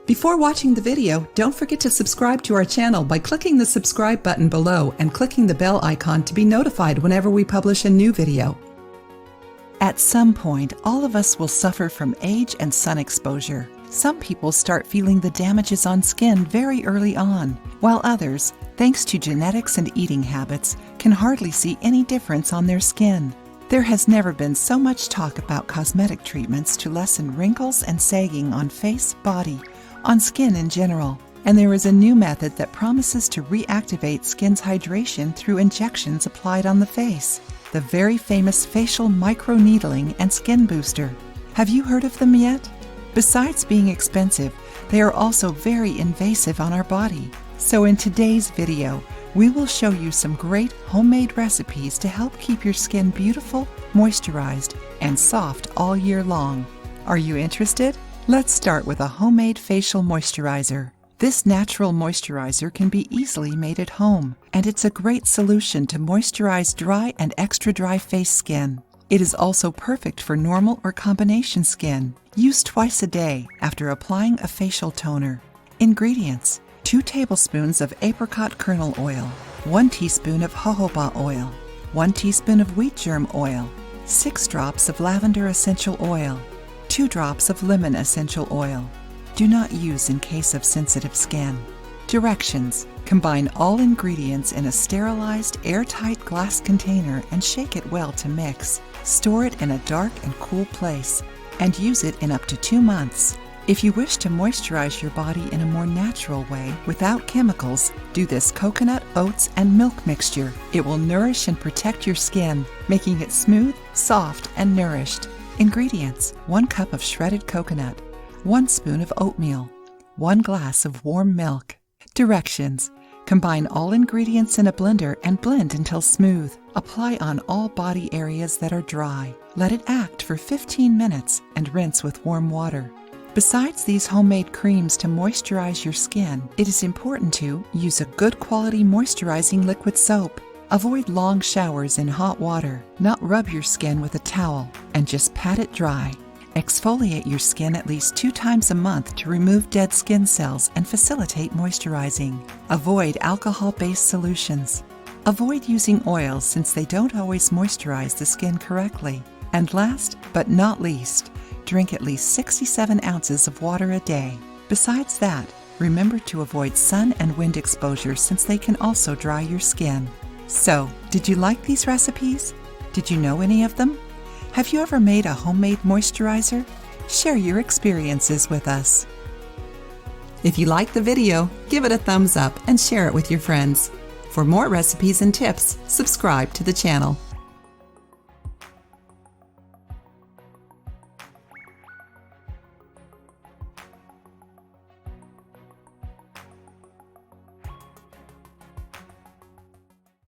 Before watching the video, don't forget to subscribe to our channel by clicking the subscribe button below and clicking the bell icon to be notified whenever we publish a new video. At some point, all of us will suffer from age and sun exposure. Some people start feeling the damages on skin very early on, while others, thanks to genetics and eating habits, can hardly see any difference on their skin. There has never been so much talk about cosmetic treatments to lessen wrinkles and sagging on face, body, on skin in general. And there is a new method that promises to reactivate skin's hydration through injections applied on the face. The very famous facial microneedling and skin booster. Have you heard of them yet? Besides being expensive, they are also very invasive on our body. So in today's video, we will show you some great homemade recipes to help keep your skin beautiful, moisturized, and soft all year long. Are you interested? Let's start with a homemade facial moisturizer. This natural moisturizer can be easily made at home, and it's a great solution to moisturize dry and extra dry face skin. It is also perfect for normal or combination skin. Use twice a day after applying a facial toner. Ingredients: 2 tablespoons of apricot kernel oil, 1 teaspoon of jojoba oil, 1 teaspoon of wheat germ oil, 6 drops of lavender essential oil, 2 drops of lemon essential oil. Do not use in case of sensitive skin. Directions: combine all ingredients in a sterilized, airtight glass container and shake it well to mix. Store it in a dark and cool place and use it in up to 2 months. If you wish to moisturize your body in a more natural way without chemicals, do this coconut, oats, and milk mixture. It will nourish and protect your skin, making it smooth, soft, and nourished. Ingredients: 1 cup of shredded coconut, 1 spoon of oatmeal, 1 glass of warm milk. Directions: combine all ingredients in a blender and blend until smooth. Apply on all body areas that are dry. Let it act for 15 minutes and rinse with warm water. Besides these homemade creams to moisturize your skin, it is important to use a good quality moisturizing liquid soap. Avoid long showers in hot water. Not rub your skin with a towel and just pat it dry. Exfoliate your skin at least 2 times a month to remove dead skin cells and facilitate moisturizing. Avoid alcohol-based solutions. Avoid using oils since they don't always moisturize the skin correctly. And last but not least, drink at least 67 ounces of water a day. Besides that, remember to avoid sun and wind exposure since they can also dry your skin. So, did you like these recipes? Did you know any of them? Have you ever made a homemade moisturizer? Share your experiences with us. If you liked the video, give it a thumbs up and share it with your friends. For more recipes and tips, subscribe to the channel.